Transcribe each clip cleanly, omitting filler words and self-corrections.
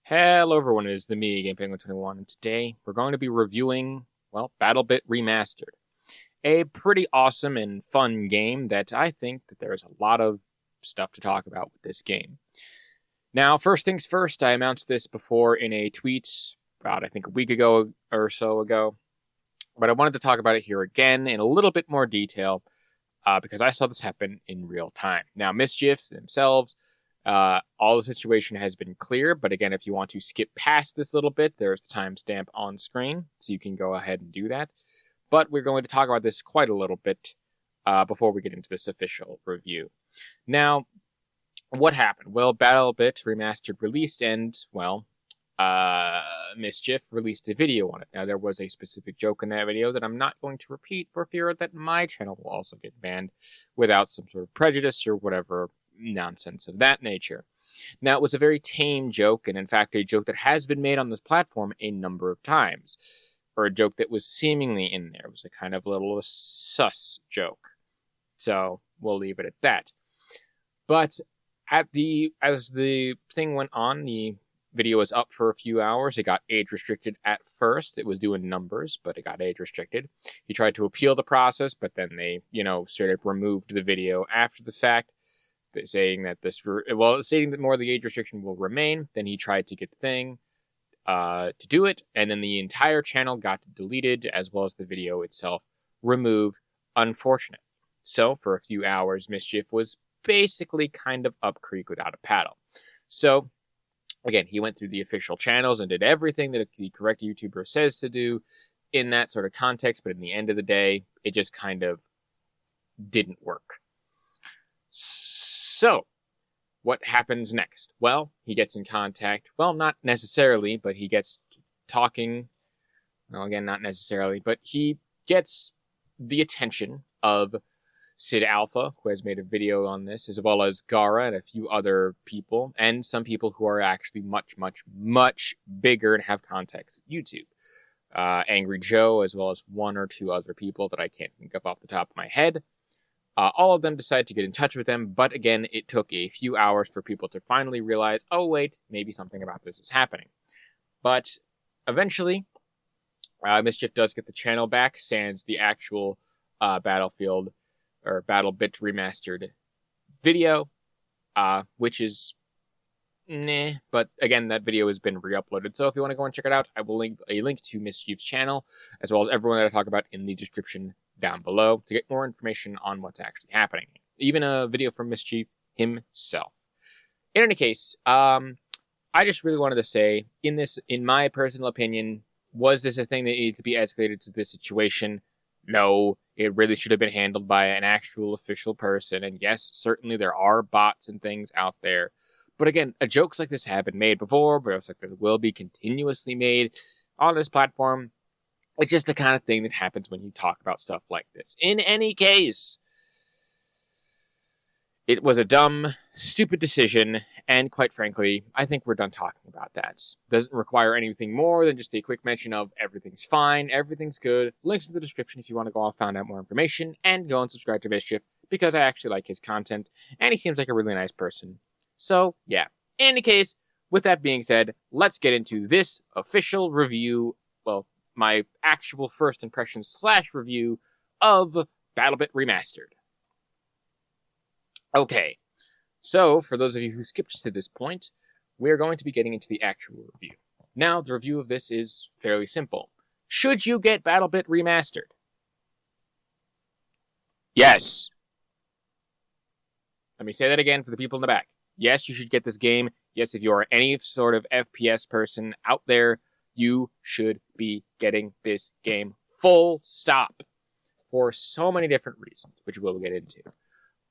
Hello everyone, it is the me, GamePenguin21, and today we're going to be reviewing, BattleBit Remastered. A pretty awesome and fun game that I think that there's a lot of stuff to talk about with this game. Now, first things first, I announced this before in a tweet about, I think, a week ago or so ago, but I wanted to talk about it here again in a little bit more detail because I saw this happen in real time. Now, Mischeif themselves, all the situation has been clear, but again, if you want to skip past this little bit, there's the timestamp on screen, so you can go ahead and do that. But we're going to talk about this quite a little bit before we get into this official review. Now, what happened? Well, BattleBit Remastered released, and, Mischeif released a video on it. Now, there was a specific joke in that video that I'm not going to repeat for fear that my channel will also get banned without some sort of prejudice or whatever nonsense of that nature. Now, it was a very tame joke, and in fact, a joke that has been made on this platform a number of times, or a joke that was seemingly in there. It was a kind of little sus joke. So, we'll leave it at that. But as the thing went on, the video was up for a few hours. It got age restricted at first. It was doing numbers, but it got age restricted. He tried to appeal the process, but then they, straight up removed the video after the fact, saying that stating that more of the age restriction will remain. Then he tried to get the thing to do it, and then the entire channel got deleted, as well as the video itself removed. Unfortunate. So, for a few hours, Mischeif was basically kind of up creek without a paddle. So, again, he went through the official channels and did everything that the correct YouTuber says to do in that sort of context, but in the end of the day, it just kind of didn't work. So, what happens next? Well, he gets in contact. Well, not necessarily, but he gets talking. Well, again, not necessarily, but he gets the attention of Sid Alpha, who has made a video on this, as well as Gara and a few other people, and some people who are actually much, much, much bigger and have contacts at YouTube. Angry Joe, as well as one or two other people that I can't think of off the top of my head. All of them decided to get in touch with them, but again, it took a few hours for people to finally realize, oh wait, maybe something about this is happening. But eventually, Mischeif does get the channel back, sans the actual BattleBit Remastered video, which is but again, that video has been re-uploaded, so if you want to go and check it out, I will link a link to Mischeif's channel, as well as everyone that I talk about in the description down below to get more information on what's actually happening. Even a video from Mischeif himself. In any case, I just really wanted to say, in my personal opinion, was this a thing that needed to be escalated to this situation? No, it really should have been handled by an actual official person. And yes, certainly there are bots and things out there. But again, jokes like this have been made before, but it's like they will be continuously made on this platform. It's just the kind of thing that happens when you talk about stuff like this. In any case, it was a dumb, stupid decision, and quite frankly, I think we're done talking about that. Doesn't require anything more than just a quick mention of everything's fine, everything's good. Links in the description if you want to go and find out more information, and go and subscribe to Mischeif, because I actually like his content, and he seems like a really nice person. So, yeah. In any case, with that being said, let's get into this official review, my actual first impression / review of BattleBit Remastered. Okay, so for those of you who skipped to this point, we're going to be getting into the actual review. Now, the review of this is fairly simple. Should you get BattleBit Remastered? Yes. Let me say that again for the people in the back. Yes, you should get this game. Yes, if you are any sort of FPS person out there, you should be getting this game full stop for so many different reasons, which we'll get into.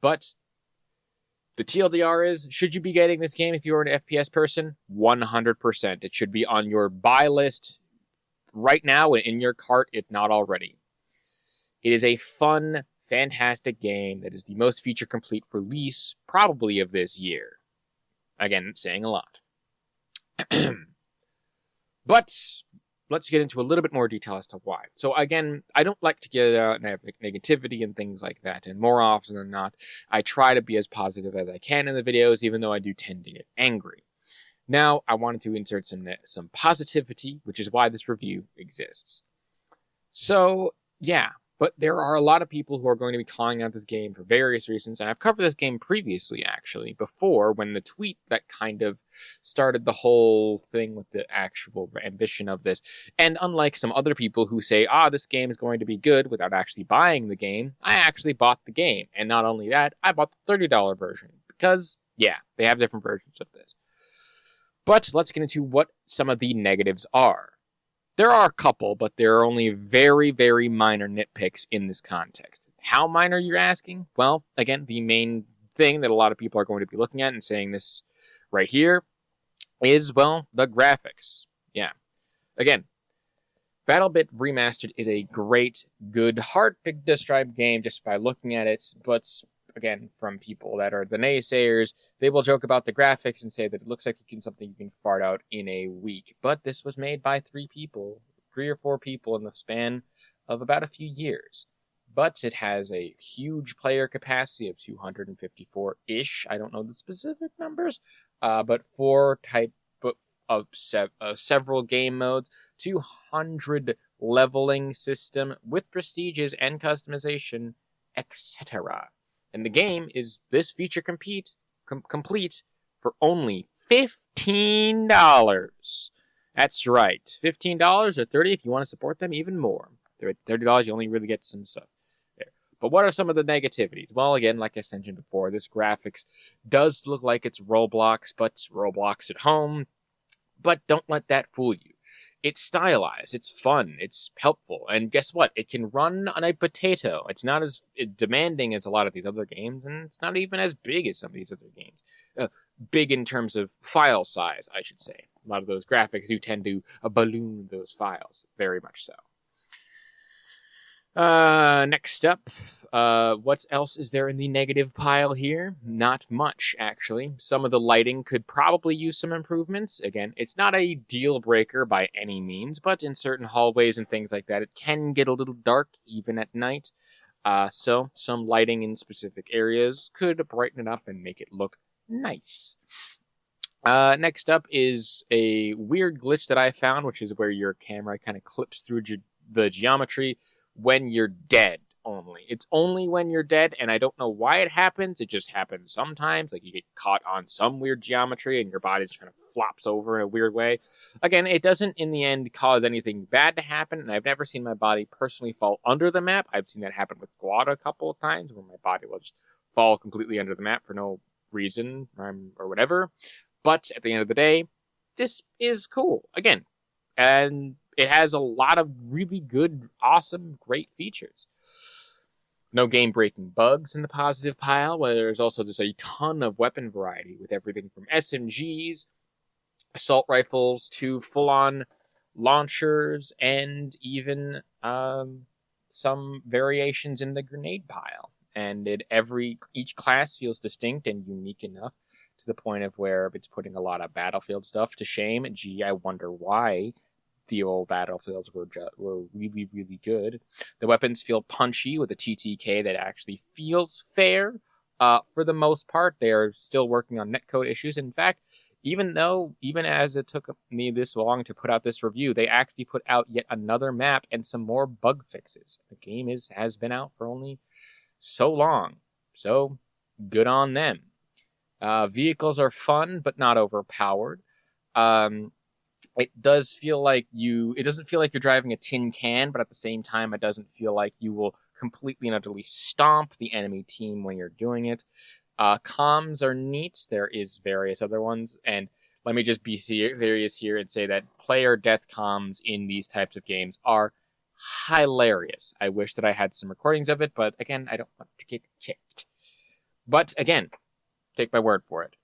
But the TLDR is, should you be getting this game if you're an FPS person? 100%. It should be on your buy list right now and in your cart, if not already. It is a fun, fantastic game that is the most feature-complete release, probably, of this year. Again, saying a lot. But let's get into a little bit more detail as to why. So again, I don't like to get negativity and things like that, and more often than not, I try to be as positive as I can in the videos, even though I do tend to get angry. Now, I wanted to insert some positivity, which is why this review exists. So, yeah, but there are a lot of people who are going to be calling out this game for various reasons, and I've covered this game previously, actually, before, when the tweet that kind of started the whole thing with the actual ambition of this. And unlike some other people who say, this game is going to be good without actually buying the game, I actually bought the game. And not only that, I bought the $30 version, because, yeah, they have different versions of this. But let's get into what some of the negatives are. There are a couple, but there are only very, very minor nitpicks in this context. How minor, you're asking? Well, again, the main thing that a lot of people are going to be looking at and saying this right here is, well, the graphics. Yeah. Again, BattleBit Remastered is a great, good, hard-to-describe game just by looking at it, but again, from people that are the naysayers, they will joke about the graphics and say that it looks like something you can fart out in a week. But this was made by 3 or 4 people in the span of about a few years. But it has a huge player capacity of 254-ish. I don't know the specific numbers, but 4 type of several game modes, 200 leveling system with prestiges and customization, etc. And the game is this feature complete for only $15. That's right, $15 or $30 if you want to support them even more. $30, you only really get some stuff there. But what are some of the negativities? Well, again, like I mentioned before, this graphics does look like it's Roblox, but Roblox at home. But don't let that fool you. It's stylized, it's fun, it's helpful, and guess what? It can run on a potato. It's not as demanding as a lot of these other games, and it's not even as big as some of these other games. Big in terms of file size, I should say. A lot of those graphics do tend to balloon those files, very much so. Next up, what else is there in the negative pile here? Not much, actually. Some of the lighting could probably use some improvements. Again, it's not a deal breaker by any means, but in certain hallways and things like that, it can get a little dark even at night. So some lighting in specific areas could brighten it up and make it look nice. Next up is a weird glitch that I found, which is where your camera kind of clips through the geometry when you're dead only. It's only when you're dead, and I don't know why it happens. It just happens sometimes. Like, you get caught on some weird geometry, and your body just kind of flops over in a weird way. Again, it doesn't, in the end, cause anything bad to happen, and I've never seen my body personally fall under the map. I've seen that happen with Squad a couple of times, where my body will just fall completely under the map for no reason, or whatever. But at the end of the day, this is cool. Again, and it has a lot of really good, awesome, great features. No game-breaking bugs in the positive pile, where there's also just a ton of weapon variety with everything from SMGs, assault rifles, to full-on launchers, and even some variations in the grenade pile. And each class feels distinct and unique enough to the point of where it's putting a lot of Battlefield stuff to shame. Gee, I wonder why. The old Battlefields were really, really good. The weapons feel punchy with a TTK that actually feels fair. For the most part, they are still working on netcode issues. In fact, even as it took me this long to put out this review, they actually put out yet another map and some more bug fixes. The game has been out for only so long, so good on them. Vehicles are fun, but not overpowered. It doesn't feel like you're driving a tin can, but at the same time, it doesn't feel like you will completely and utterly stomp the enemy team when you're doing it. Comms are neat. There is various other ones, and let me just be serious here and say that player death comms in these types of games are hilarious. I wish that I had some recordings of it, but again, I don't want to get kicked. But again, take my word for it.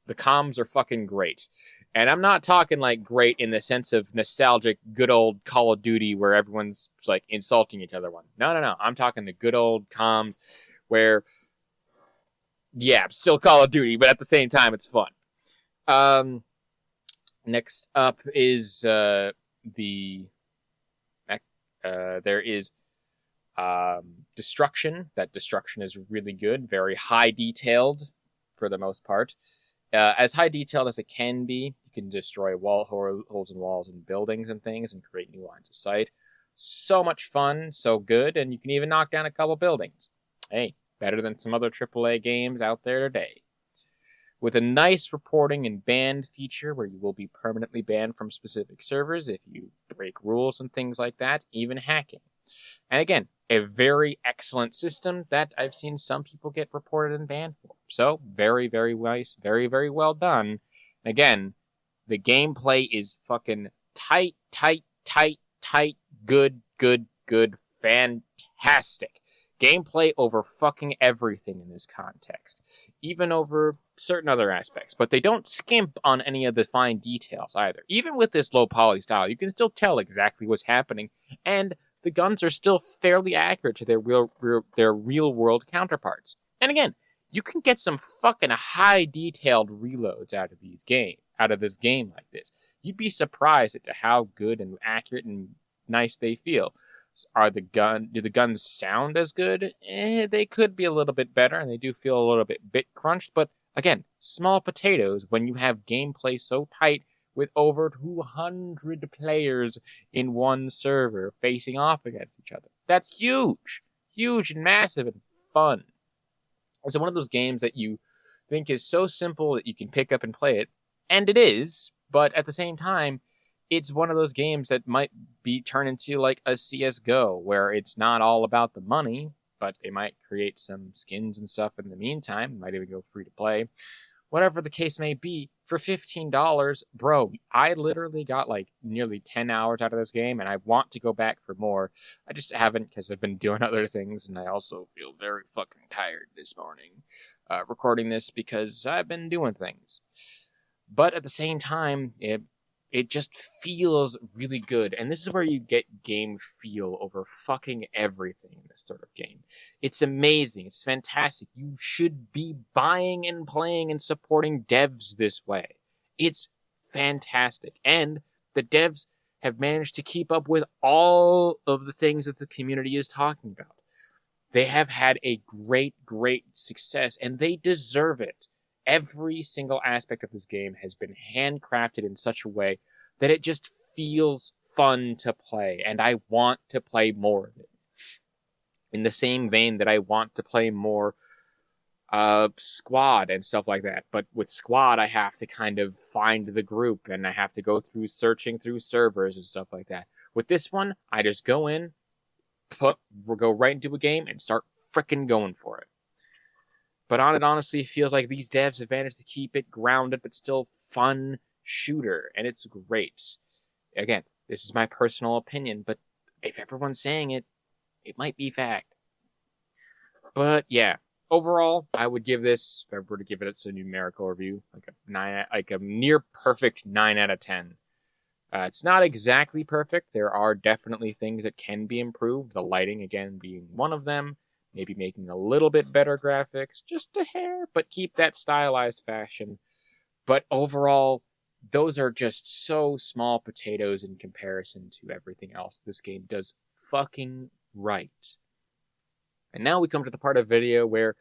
The comms are fucking great. And I'm not talking like great in the sense of nostalgic, good old Call of Duty where everyone's like insulting each other. No. I'm talking the good old comms where, yeah, still Call of Duty, but at the same time, it's fun. Next up is there is destruction. That destruction is really good, very high detailed for the most part. As high detailed as it can be, you can destroy holes in walls and buildings and things and create new lines of sight. So much fun, so good, and you can even knock down a couple buildings. Hey, better than some other AAA games out there today. With a nice reporting and ban feature where you will be permanently banned from specific servers if you break rules and things like that, even hacking. And again, a very excellent system that I've seen some people get reported and banned for. So, very, very nice, very, very well done. Again, the gameplay is fucking tight, good, fantastic. Gameplay over fucking everything in this context, even over certain other aspects, but they don't skimp on any of the fine details either. Even with this low poly style, you can still tell exactly what's happening, and the guns are still fairly accurate to their real world counterparts. And again, you can get some fucking high detailed reloads out of this game like this. You'd be surprised at how good and accurate and nice they feel. Do the guns sound as good? They could be a little bit better, and they do feel a little bit crunched, but again, small potatoes when you have gameplay so tight with over 200 players in one server facing off against each other. That's huge. Huge and massive and fun. It's one of those games that you think is so simple that you can pick up and play it, and it is, but at the same time, it's one of those games that might be turned into like a CSGO, where it's not all about the money, but they might create some skins and stuff in the meantime. It might even go free to play. Whatever the case may be, for $15, bro, I literally got like nearly 10 hours out of this game, and I want to go back for more. I just haven't because I've been doing other things, and I also feel very fucking tired this morning recording this because I've been doing things. But at the same time, it just feels really good. And this is where you get game feel over fucking everything in this sort of game. It's amazing. It's fantastic. You should be buying and playing and supporting devs this way. It's fantastic. And the devs have managed to keep up with all of the things that the community is talking about. They have had a great success, and they deserve it. Every single aspect of this game has been handcrafted in such a way that it just feels fun to play, and I want to play more of it. In the same vein that I want to play more Squad and stuff like that. But with Squad, I have to kind of find the group, and I have to go through searching through servers and stuff like that. With this one, I just go in, go right into a game, and start frickin' going for it. But it honestly feels like these devs have managed to keep it grounded but still fun shooter, and it's great. Again, this is my personal opinion, but if everyone's saying it, it might be fact. But yeah, overall, I would give this, if I were to give it a numerical review, like a near perfect 9 out of 10. It's not exactly perfect. There are definitely things that can be improved, the lighting, again, being one of them. Maybe making a little bit better graphics, just a hair, but keep that stylized fashion. But overall, those are just so small potatoes in comparison to everything else this game does fucking right. And now we come to the part of the video where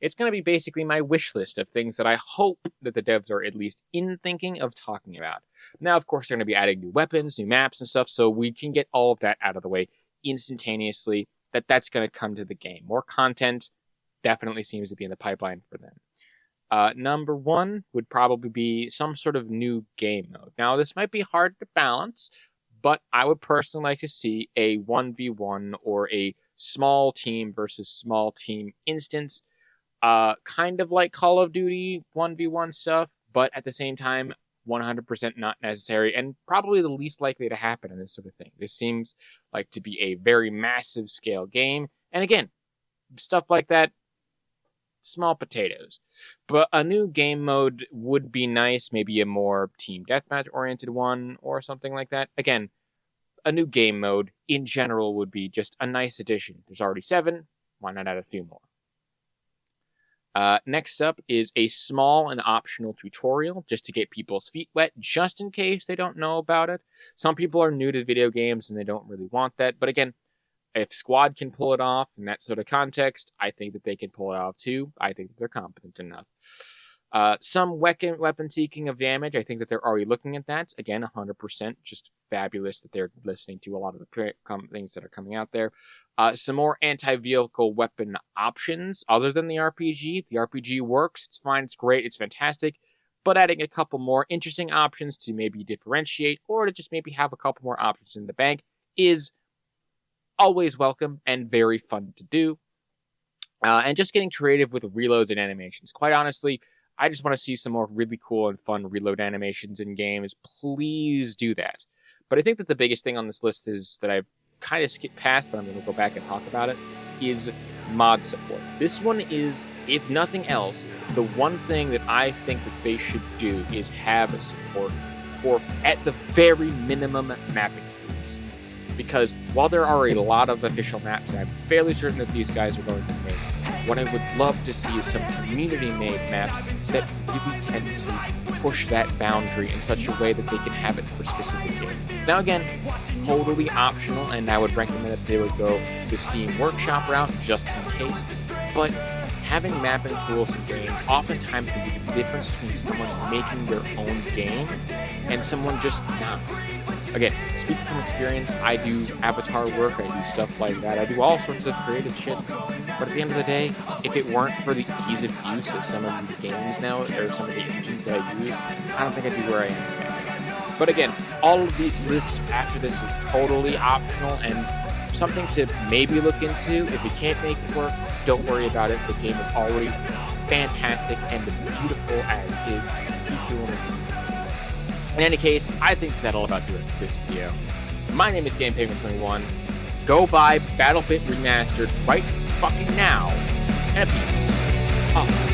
it's going to be basically my wish list of things that I hope that the devs are at least in thinking of talking about. Now, of course, they're going to be adding new weapons, new maps and stuff, so we can get all of that out of the way instantaneously. That's going to come to the game. More content definitely seems to be in the pipeline for them. Number one would probably be some sort of new game mode. Now, this might be hard to balance, but I would personally like to see a 1v1 or a small team versus small team instance, kind of like Call of Duty 1v1 stuff, but at the same time, 100% not necessary, and probably the least likely to happen in this sort of thing. This seems like to be a very massive scale game, and again, stuff like that, small potatoes. But a new game mode would be nice, maybe a more team deathmatch oriented one, or something like that. Again, a new game mode in general would be just a nice addition. There's already 7, why not add a few more? Next up is a small and optional tutorial just to get people's feet wet, just in case they don't know about it. Some people are new to video games and they don't really want that. But again, if Squad can pull it off in that sort of context, I think that they can pull it off too. I think that they're competent enough. Some weapon seeking of damage. I think that they're already looking at that. Again, 100%. Just fabulous that they're listening to a lot of the things that are coming out there. Some more anti-vehicle weapon options other than the RPG. The RPG works. It's fine. It's great. It's fantastic. But adding a couple more interesting options to maybe differentiate or to just maybe have a couple more options in the bank is always welcome and very fun to do. And just getting creative with reloads and animations. Quite honestly, I just want to see some more really cool and fun reload animations in games. Please do that. But I think that the biggest thing on this list is that I've kind of skipped past, but I'm going to go back and talk about it, is mod support. This one is, if nothing else, the one thing that I think that they should do is have a support for, at the very minimum, mapping tools. Because while there are a lot of official maps, and I'm fairly certain that these guys are going to make, what I would love to see is some community-made maps that really tend to push that boundary in such a way that they can have it for specific games. Now again, totally optional, and I would recommend that they would go the Steam Workshop route just in case, but having mapping tools in games oftentimes can be the difference between someone making their own game and someone just not. Again, speaking from experience, I do avatar work, I do stuff like that, I do all sorts of creative shit, but at the end of the day, if it weren't for the ease of use of some of these games now, or some of the engines that I use, I don't think I'd be where I am today. But again, all of these lists after this is totally optional and something to maybe look into. If you can't make it work, don't worry about it. The game is already fantastic and beautiful as is. Keep doing it. In any case, I think that'll about do it for this video. My name is GamePavement21. Go buy BattleBit Remastered right fucking now. And peace.